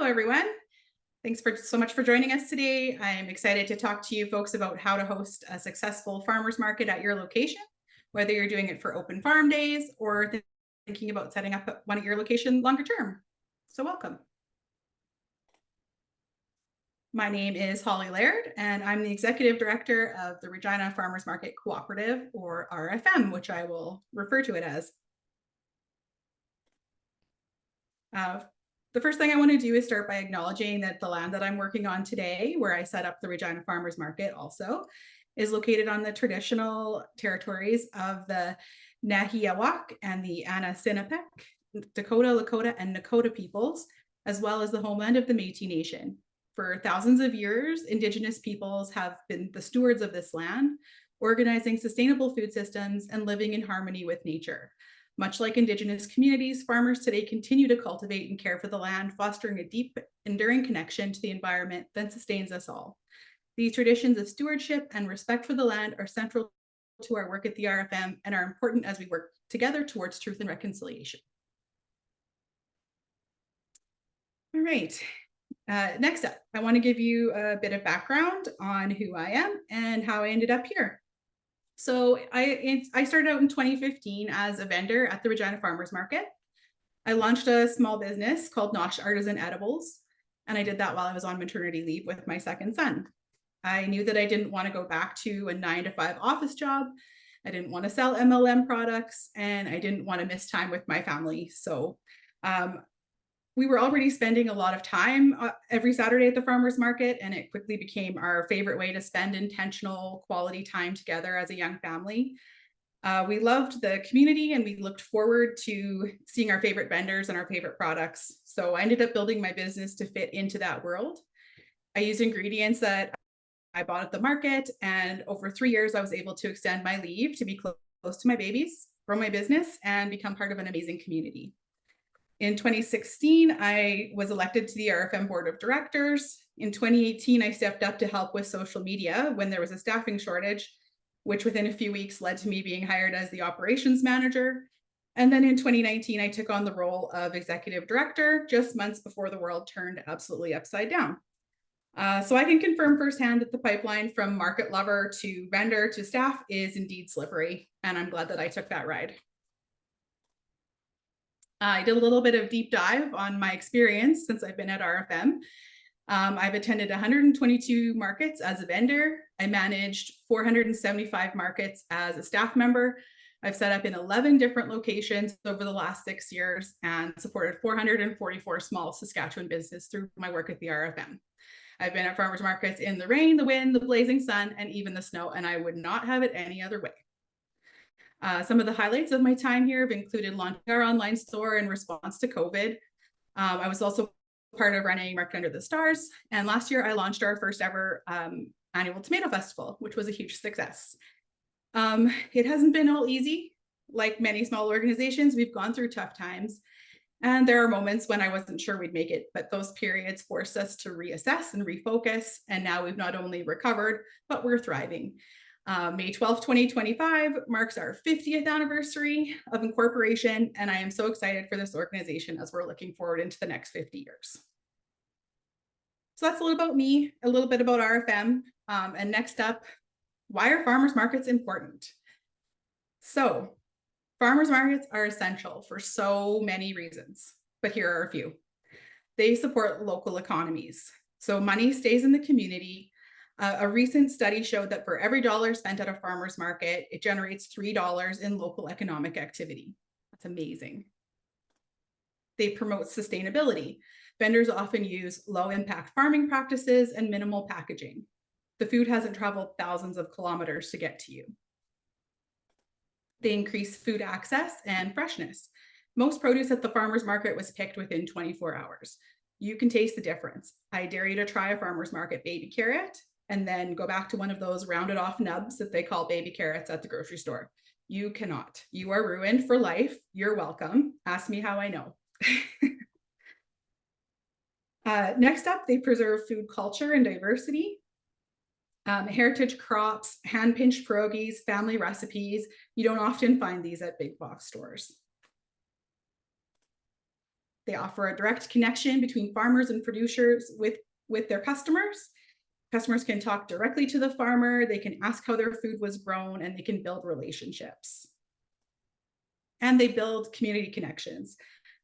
Hello, everyone. Thanks so much for joining us today. I'm excited to talk to you folks about how to host a successful farmers market at your location, whether you're doing it for open farm days or thinking about setting up one at your location longer term. So welcome. My name is Holly Laird, and I'm the Executive Director of the Regina Farmers Market Cooperative, or RFM, which I will refer to it as. The first thing I want to do is start by acknowledging that the land that I'm working on today, where I set up the Regina Farmers Market also, is located on the traditional territories of the Nahiawak and the Anasinapek, Dakota, Lakota, and Nakota peoples, as well as the homeland of the Métis Nation. For thousands of years, Indigenous peoples have been the stewards of this land, organizing sustainable food systems and living in harmony with nature. Much like Indigenous communities, farmers today continue to cultivate and care for the land, fostering a deep, enduring connection to the environment that sustains us all. These traditions of stewardship and respect for the land are central to our work at the RFM and are important as we work together towards truth and reconciliation. All right. Next up, I want to give you a bit of background on who I am and how I ended up here. So I started out in 2015 as a vendor at the Regina Farmers Market. I launched a small business called Nosh Artisan Edibles, and I did that while I was on maternity leave with my second son. I knew that I didn't want to go back to a 9-to-5 office job. I didn't want to sell MLM products, and I didn't want to miss time with my family. So we were already spending a lot of time every Saturday at the farmers market, and it quickly became our favorite way to spend intentional quality time together as a young family. We loved the community and we looked forward to seeing our favorite vendors and our favorite products. So I ended up building my business to fit into that world. I used ingredients that I bought at the market, and over 3 years, I was able to extend my leave to be close to my babies, grow my business, and become part of an amazing community. In 2016, I was elected to the RFM Board of Directors. In 2018, I stepped up to help with social media when there was a staffing shortage, which within a few weeks led to me being hired as the operations manager. And then in 2019, I took on the role of executive director just months before the world turned absolutely upside down. So I can confirm firsthand that the pipeline from market lover to vendor to staff is indeed slippery, and I'm glad that I took that ride. I did a little bit of deep dive on my experience since I've been at RFM. I've attended 122 markets as a vendor. I managed 475 markets as a staff member. I've set up in 11 different locations over the last 6 years and supported 444 small Saskatchewan businesses through my work at the RFM. I've been at farmers markets in the rain, the wind, the blazing sun, and even the snow, and I would not have it any other way. Some of the highlights of my time here have included launching our online store in response to COVID. I was also part of running Market Under the Stars. And last year I launched our first ever annual tomato festival, which was a huge success. It hasn't been all easy. Like many small organizations, we've gone through tough times. And there are moments when I wasn't sure we'd make it, but those periods forced us to reassess and refocus. And now we've not only recovered, but we're thriving. May 12th, 2025 marks our 50th anniversary of incorporation, and I am so excited for this organization as we're looking forward into the next 50 years. So that's a little about me, a little bit about RFM, and next up, why are farmers markets important? So farmers markets are essential for so many reasons, but here are a few. They support local economies, so money stays in the community. A recent study showed that for every dollar spent at a farmer's market, it generates $3 in local economic activity. That's amazing. They promote sustainability. Vendors often use low impact farming practices and minimal packaging. The food hasn't traveled thousands of kilometers to get to you. They increase food access and freshness. Most produce at the farmer's market was picked within 24 hours. You can taste the difference. I dare you to try a farmer's market baby carrot and then go back to one of those rounded off nubs that they call baby carrots at the grocery store. You cannot. You are ruined for life. You're welcome. Ask me how I know. Next up, they preserve food culture and diversity. Heritage crops, hand-pinched pierogies, family recipes. You don't often find these at big box stores. They offer a direct connection between farmers and producers with their customers. Customers can talk directly to the farmer, they can ask how their food was grown, and they can build relationships. And they build community connections.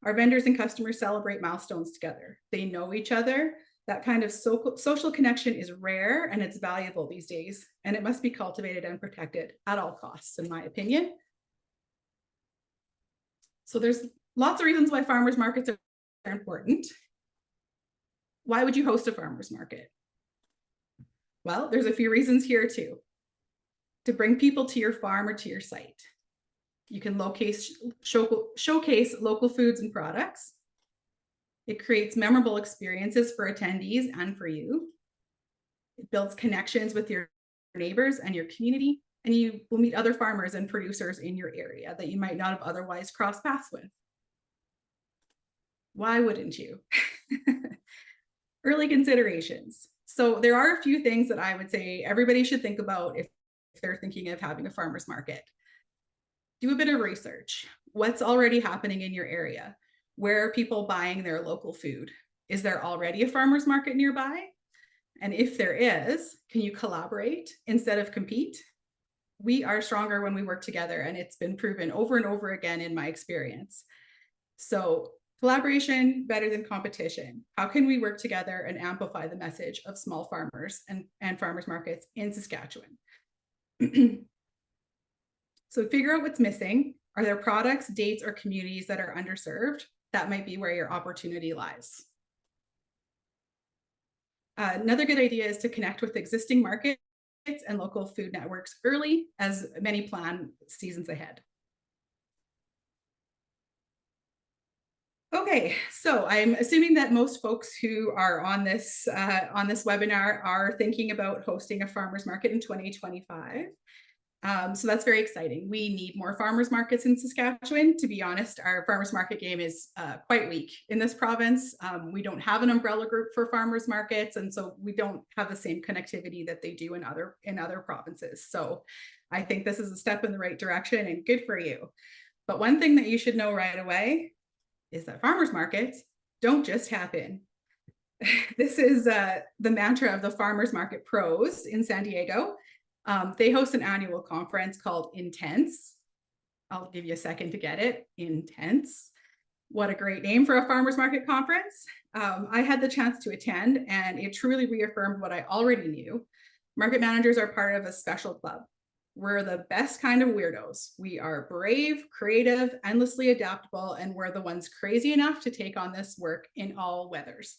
Our vendors and customers celebrate milestones together. They know each other. That kind of social connection is rare and it's valuable these days, and it must be cultivated and protected at all costs, in my opinion. So there's lots of reasons why farmers markets are important. Why would you host a farmers market? Well, there's a few reasons here too. To bring people to your farm or to your site. You can showcase local foods and products. It creates memorable experiences for attendees and for you. It builds connections with your neighbors and your community, and you will meet other farmers and producers in your area that you might not have otherwise crossed paths with. Why wouldn't you? Early considerations. So there are a few things that I would say everybody should think about if they're thinking of having a farmer's market. Do a bit of research. What's already happening in your area? Where are people buying their local food? Is there already a farmer's market nearby? And if there is, can you collaborate instead of compete? We are stronger when we work together, and it's been proven over and over again in my experience. So collaboration better than competition. How can we work together and amplify the message of small farmers and farmers markets in Saskatchewan? So figure out what's missing. Are there products, dates, or communities that are underserved? That might be where your opportunity lies. Another good idea is to connect with existing markets and local food networks early, as many plan seasons ahead. Okay, so I'm assuming that most folks who are on this webinar are thinking about hosting a farmers market in 2025. So that's very exciting. We need more farmers markets in Saskatchewan. To be honest, our farmers market game is quite weak in this province. We don't have an umbrella group for farmers markets, and so we don't have the same connectivity that they do in other provinces. So I think this is a step in the right direction, and good for you. But one thing that you should know right away is that farmers markets don't just happen. This is the mantra of the Farmers Market Pros in San Diego. They host an annual conference called Intense. I'll give you a second to get it. Intense. What a great name for a farmers market conference. I had the chance to attend, and it truly reaffirmed what I already knew. Market managers are part of a special club. We're the best kind of weirdos. We are brave, creative, endlessly adaptable, and we're the ones crazy enough to take on this work in all weathers.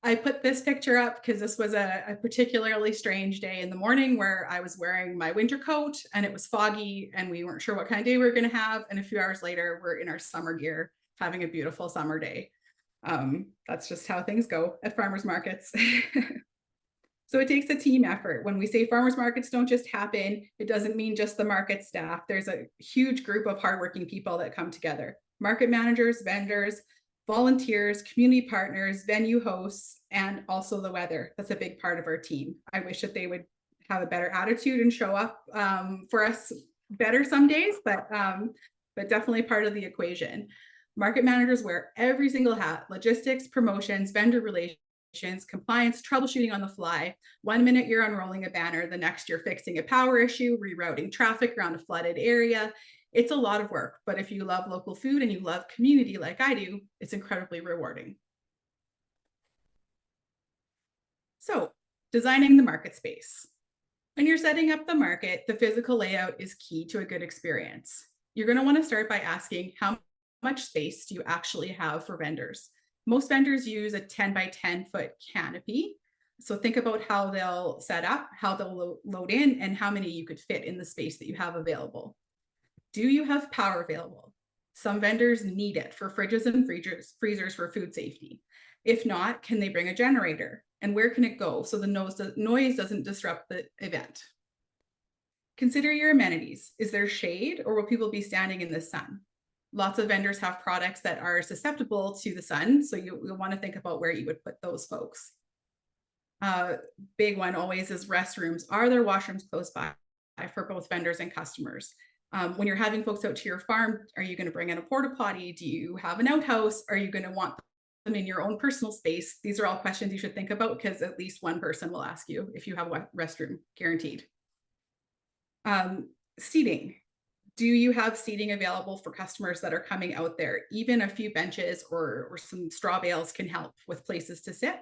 I put this picture up because this was a particularly strange day in the morning where I was wearing my winter coat and it was foggy and we weren't sure what kind of day we were going to have. And a few hours later, we're in our summer gear having a beautiful summer day. That's just how things go at farmers markets. So it takes a team effort. When we say farmers markets don't just happen, it doesn't mean just the market staff. There's a huge group of hardworking people that come together. Market managers, vendors, volunteers, community partners, venue hosts, and also the weather. That's a big part of our team. I wish that they would have a better attitude and show up for us better some days, but definitely part of the equation. Market managers wear every single hat: logistics, promotions, vendor relations, compliance, troubleshooting on the fly. 1 minute you're unrolling a banner, the next you're fixing a power issue, rerouting traffic around a flooded area. It's a lot of work, but if you love local food and you love community like I do, it's incredibly rewarding. So, designing the market space. When you're setting up the market, the physical layout is key to a good experience. You're going to want to start by asking, how much space do you actually have for vendors? Most vendors use a 10 by 10 foot canopy. So think about how they'll set up, how they'll load in, and how many you could fit in the space that you have available. Do you have power available? Some vendors need it for fridges and freezers for food safety. If not, can they bring a generator? And where can it go so the noise doesn't disrupt the event? Consider your amenities. Is there shade, or will people be standing in the sun? Lots of vendors have products that are susceptible to the sun, so you'll want to think about where you would put those folks. Big one always is restrooms. Are there washrooms close by for both vendors and customers? When you're having folks out to your farm, are you going to bring in a porta potty? Do you have an outhouse? Are you going to want them in your own personal space? These are all questions you should think about, because at least one person will ask you if you have a restroom, guaranteed. Seating. Do you have seating available for customers that are coming out there? Even a few benches or some straw bales can help with places to sit.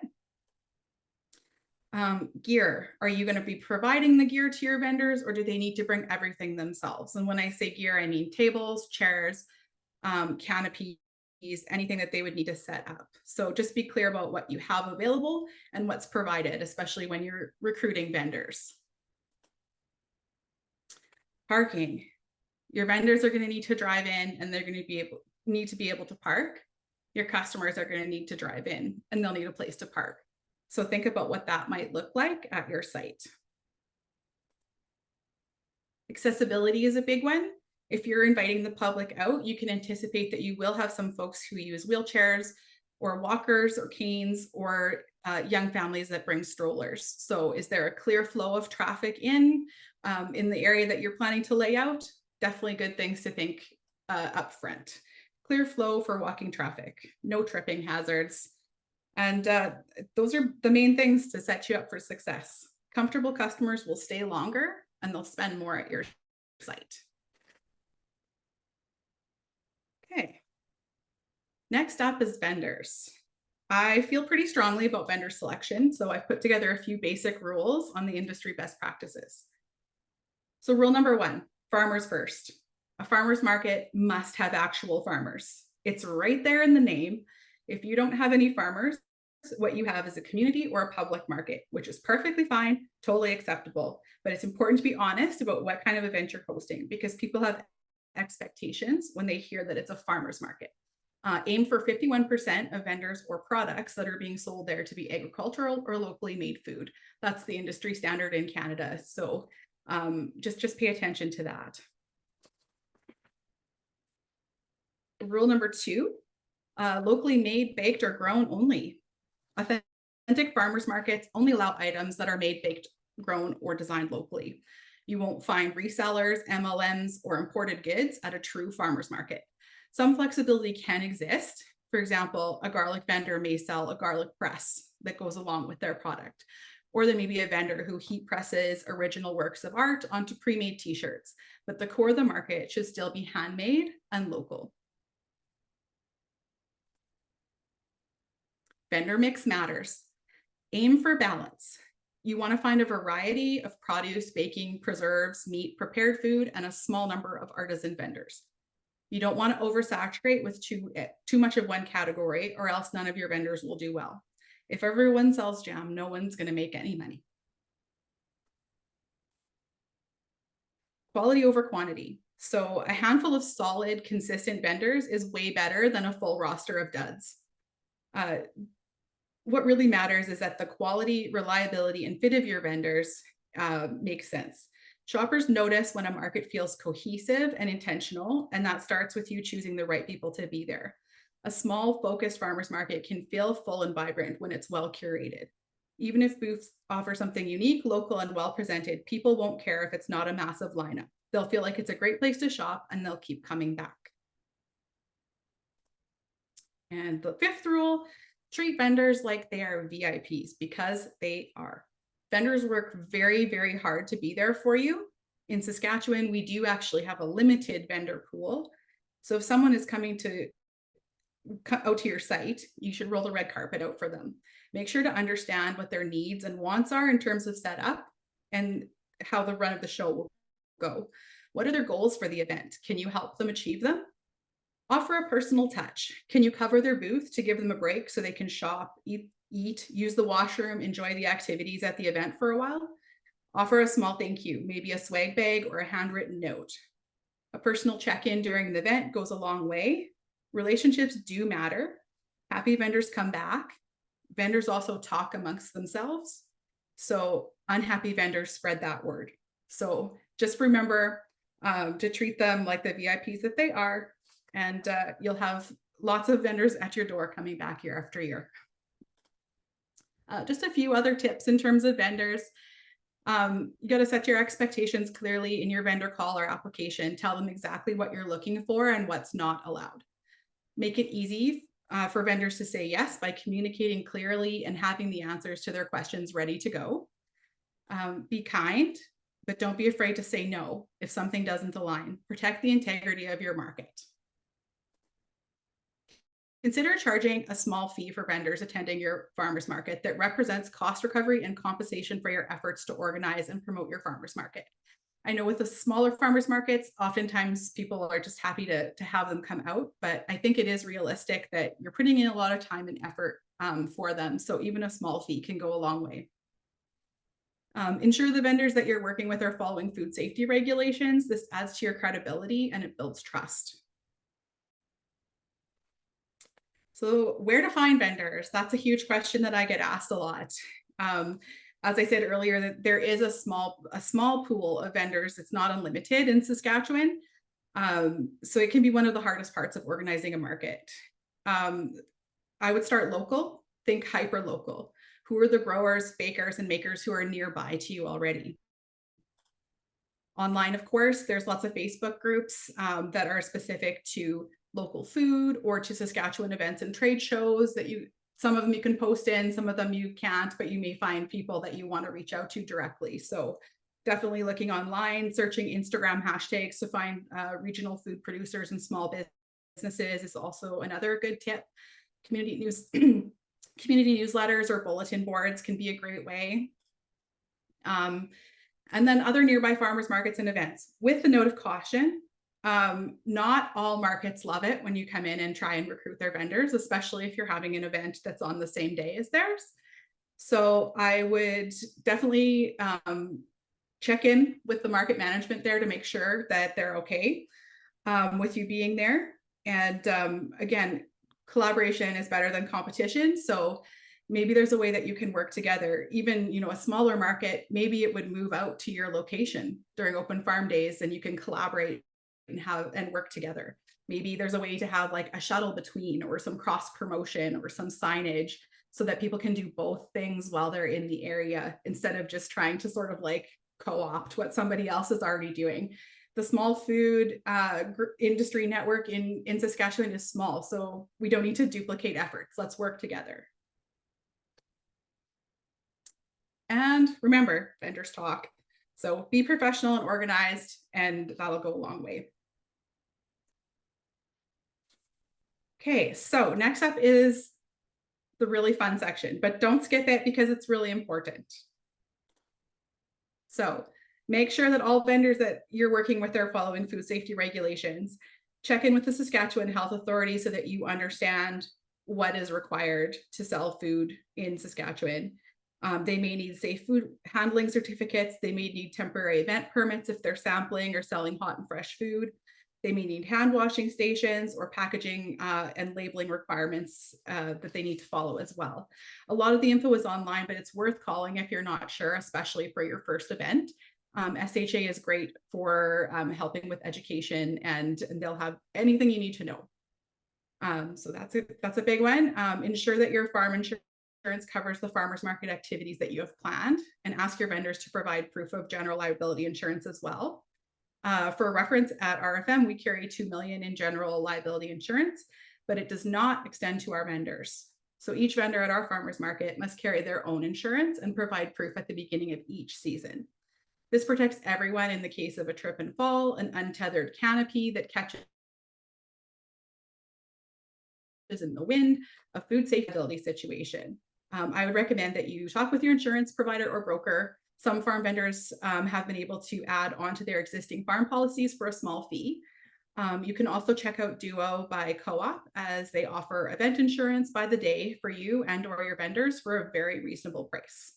Gear. Are you going to be providing the gear to your vendors, or do they need to bring everything themselves? And when I say gear, I mean tables, chairs, canopies, anything that they would need to set up. So just be clear about what you have available and what's provided, especially when you're recruiting vendors. Parking. Your vendors are going to need to drive in, and they're going to need to be able to park. Your customers are going to need to drive in, and they'll need a place to park. So think about what that might look like at your site. Accessibility is a big one. If you're inviting the public out, you can anticipate that you will have some folks who use wheelchairs or walkers or canes, or young families that bring strollers. So is there a clear flow of traffic in the area that you're planning to lay out? Definitely good things to think up front. Clear flow for walking traffic, no tripping hazards. And those are the main things to set you up for success. Comfortable customers will stay longer, and they'll spend more at your site. Okay. Next up is vendors. I feel pretty strongly about vendor selection, so I've put together a few basic rules on the industry best practices. So rule number 1, farmers first. A farmer's market must have actual farmers. It's right there in the name. If you don't have any farmers, what you have is a community or a public market, which is perfectly fine, totally acceptable. But it's important to be honest about what kind of event you're hosting, because people have expectations when they hear that it's a farmer's market. Aim for 51% of vendors or products that are being sold there to be agricultural or locally made food. That's the industry standard in Canada. So just pay attention to that. Rule number 2, locally made, baked, or grown only. Authentic farmers markets only allow items that are made, baked, grown, or designed locally. You won't find resellers, MLMs, or imported goods at a true farmers market. Some flexibility can exist. For example, a garlic vendor may sell a garlic press that goes along with their product. Or there may be a vendor who heat presses original works of art onto pre-made t-shirts, but the core of the market should still be handmade and local. Vendor mix matters. Aim for balance. You want to find a variety of produce, baking, preserves, meat, prepared food, and a small number of artisan vendors. You don't want to oversaturate with too much of one category, or else none of your vendors will do well. If everyone sells jam, no one's going to make any money. Quality over quantity. So a handful of solid, consistent vendors is way better than a full roster of duds. What really matters is that the quality, reliability, and fit of your vendors makes sense. Shoppers notice when a market feels cohesive and intentional, and that starts with you choosing the right people to be there. A small, focused farmers market can feel full and vibrant when it's well curated. Even if booths offer something unique, local, and well presented, people won't care if it's not a massive lineup. They'll feel like it's a great place to shop, and they'll keep coming back. And the 5th rule, treat vendors like they are VIPs, because they are. Vendors work very, very hard to be there for you. In Saskatchewan, we do actually have a limited vendor pool. So if someone is coming out to your site, you should roll the red carpet out for them. Make sure to understand what their needs and wants are in terms of setup and how the run of the show will go. What are their goals for the event? Can you help them achieve them? Offer a personal touch. Can you cover their booth to give them a break so they can shop, eat, use the washroom, enjoy the activities at the event for a while? Offer a small thank you, maybe a swag bag or a handwritten note. A personal check-in during the event goes a long way. Relationships do matter. Happy vendors come back. Vendors also talk amongst themselves. So unhappy vendors spread that word. So just remember to treat them like the VIPs that they are, and you'll have lots of vendors at your door coming back year after year. Just a few other tips in terms of vendors. You got to set your expectations clearly in your vendor call or application. Tell them exactly what you're looking for and what's not allowed. Make it easy for vendors to say yes by communicating clearly and having the answers to their questions ready to go. Be kind, but don't be afraid to say no if something doesn't align. Protect the integrity of your market. Consider charging a small fee for vendors attending your farmers market that represents cost recovery and compensation for your efforts to organize and promote your farmers market. I know with the smaller farmers markets, oftentimes people are just happy to have them come out, but I think it is realistic that you're putting in a lot of time and effort for them. So even a small fee can go a long way. Ensure the vendors that you're working with are following food safety regulations. This adds to your credibility and it builds trust. So where to find vendors? That's a huge question that I get asked a lot. As I said earlier, that there is a small pool of vendors. It's not unlimited in Saskatchewan. So it can be one of the hardest parts of organizing a market. I would start local, think hyper local. Who are the growers, bakers, and makers who are nearby to you already? Online, of course, there's lots of Facebook groups that are specific to local food or to Saskatchewan events and trade shows that some of them you can post in, some of them you can't, but you may find people that you want to reach out to directly. So definitely looking online, searching Instagram hashtags to find regional food producers and small businesses is also another good tip. Community newsletters or bulletin boards can be a great way. And then other nearby farmers markets and events. With a note of caution, not all markets love it when you come in and try and recruit their vendors, especially if you're having an event that's on the same day as theirs. So I would definitely check in with the market management there to make sure that they're okay with you being there. And again, collaboration is better than competition. So maybe there's a way that you can work together. Even, a smaller market, maybe it would move out to your location during open farm days and you can collaborate and work together. Maybe there's a way to have like a shuttle between or some cross promotion or some signage so that people can do both things while they're in the area instead of just trying to sort of like co-opt what somebody else is already doing. The small food industry network in Saskatchewan is small, so we don't need to duplicate efforts. Let's work together. And remember, vendors talk. So be professional and organized, and that'll go a long way. Okay, so next up is the really fun section, but don't skip it because it's really important. So make sure that all vendors that you're working with are following food safety regulations. Check in with the Saskatchewan Health Authority so that you understand what is required to sell food in Saskatchewan. They may need safe food handling certificates. They may need temporary event permits if they're sampling or selling hot and fresh food. They may need hand washing stations or packaging and labeling requirements that they need to follow as well. A lot of the info is online, but it's worth calling if you're not sure, especially for your first event. SHA is great for helping with education, and they'll have anything you need to know. So that's a big one. Ensure that your farm insurance covers the farmers market activities that you have planned, and ask your vendors to provide proof of general liability insurance as well. For reference, at RFM, we carry $2 million in general liability insurance, but it does not extend to our vendors. So each vendor at our farmers market must carry their own insurance and provide proof at the beginning of each season. This protects everyone in the case of a trip and fall, an untethered canopy that catches in the wind, a food safety liability situation. I would recommend that you talk with your insurance provider or broker. Some farm vendors have been able to add onto their existing farm policies for a small fee. You can also check out Duo by Co-op, as they offer event insurance by the day for you and or your vendors for a very reasonable price.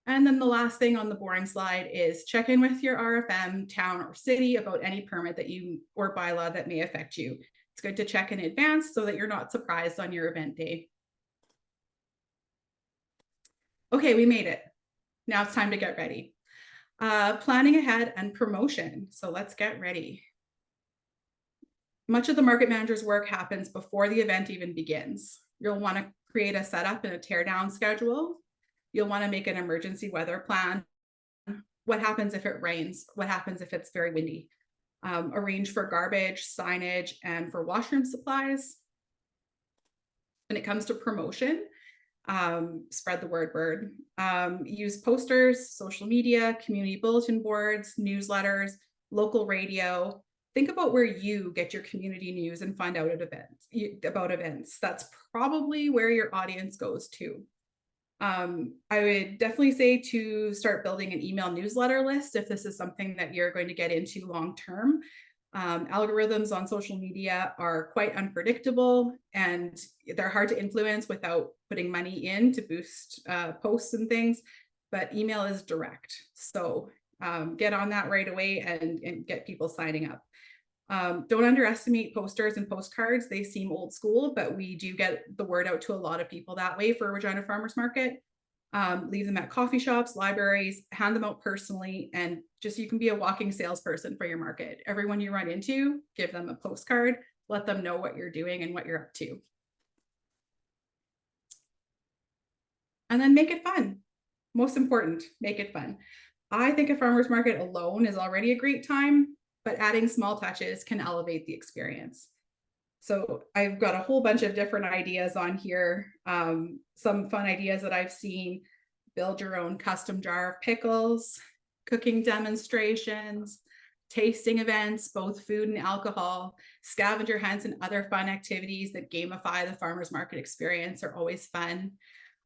And then the last thing on the boring slide is check in with your RFM, town or city about any permit that or bylaw that may affect you. It's good to check in advance so that you're not surprised on your event day. Okay, we made it. Now it's time to get ready. Planning ahead and promotion. So let's get ready. Much of the market manager's work happens before the event even begins. You'll want to create a setup and a teardown schedule. You'll want to make an emergency weather plan what happens if it rains? What happens if it's very windy? Arrange for garbage, signage, and for washroom supplies. When it comes to promotion, spread the word. Use posters, social media, community bulletin boards, newsletters, local radio. Think about where you get your community news and find out about events. That's probably where your audience goes to. I would definitely say to start building an email newsletter list if this is something that you're going to get into long term. Algorithms on social media are quite unpredictable and they're hard to influence without putting money in to boost posts and things, but email is direct. So get on that right away and get people signing up. Don't underestimate posters and postcards. They seem old school, but we do get the word out to a lot of people that way for Regina Farmers Market. Leave them at coffee shops, libraries, hand them out personally, and just you can be a walking salesperson for your market. Everyone you run into, give them a postcard, let them know what you're doing and what you're up to. And then make it fun. Most important, make it fun. I think a farmer's market alone is already a great time, but adding small touches can elevate the experience. So I've got a whole bunch of different ideas on here. Some fun ideas that I've seen: build your own custom jar of pickles, cooking demonstrations, tasting events, both food and alcohol, scavenger hunts, and other fun activities that gamify the farmer's market experience are always fun.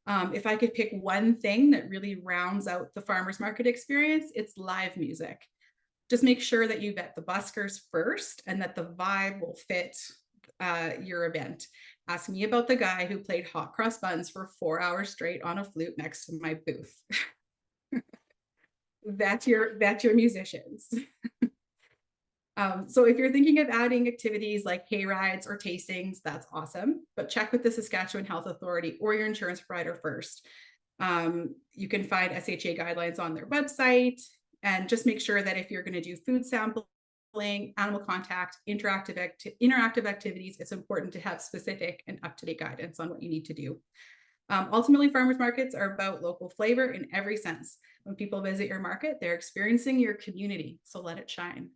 If I could pick one thing that really rounds out the farmer's market experience, it's live music. Just make sure that you vet the buskers first and that the vibe will fit your event. Ask me about the guy who played hot cross buns for 4 hours straight on a flute next to my booth. That's your musicians. So if you're thinking of adding activities like hay rides or tastings, that's awesome, but check with the Saskatchewan Health Authority or your insurance provider first. You can find SHA guidelines on their website, and just make sure that if you're going to do food sampling, animal contact, interactive activities, it's important to have specific and up-to-date guidance on what you need to do. Ultimately, farmers markets are about local flavor in every sense. When people visit your market, they're experiencing your community, so let it shine.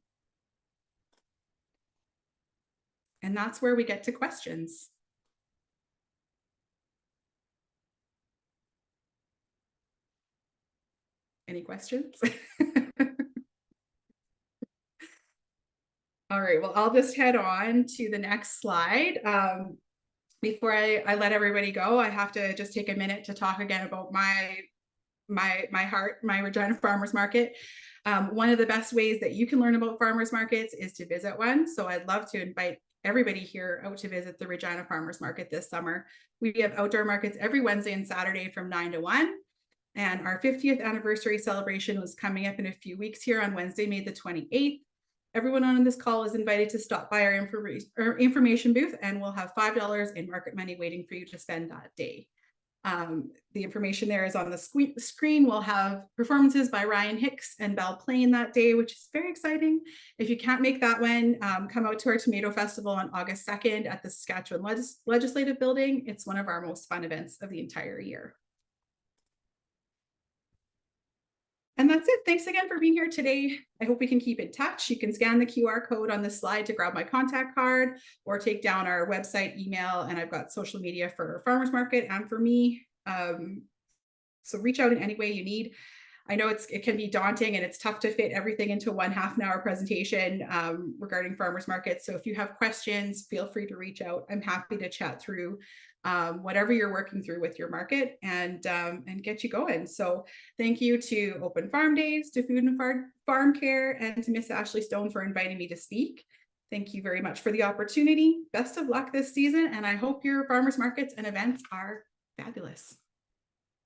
And that's where we get to questions. Any questions? All right, well, I'll just head on to the next slide. Before I let everybody go, I have to just take a minute to talk again about my heart, my Regina Farmers Market. One of the best ways that you can learn about farmers markets is to visit one. So I'd love to invite everybody here out to visit the Regina Farmers Market this summer. We have outdoor markets every Wednesday and Saturday from 9 to 1. And our 50th anniversary celebration was coming up in a few weeks here on Wednesday, May the 28th. Everyone on this call is invited to stop by our information booth, and we'll have $5 in market money waiting for you to spend that day. The information there is on the screen. We'll have performances by Ryan Hicks and Belle Plain that day, which is very exciting. If you can't make that one, come out to our Tomato Festival on August 2nd at the Saskatchewan Legislative Building. It's one of our most fun events of the entire year. And that's it. Thanks again for being here today. I hope we can keep in touch. You can scan the QR code on this slide to grab my contact card or take down our website, email, and I've got social media for Farmers Market and for me. So reach out in any way you need. I know it can be daunting and it's tough to fit everything into one half-an-hour presentation regarding farmers markets. So if you have questions, feel free to reach out. I'm happy to chat through whatever you're working through with your market and get you going. So thank you to Open Farm Days, to Food and Farm Care, and to Miss Ashley Stone for inviting me to speak. Thank you very much for the opportunity. Best of luck this season, and I hope your farmers markets and events are fabulous.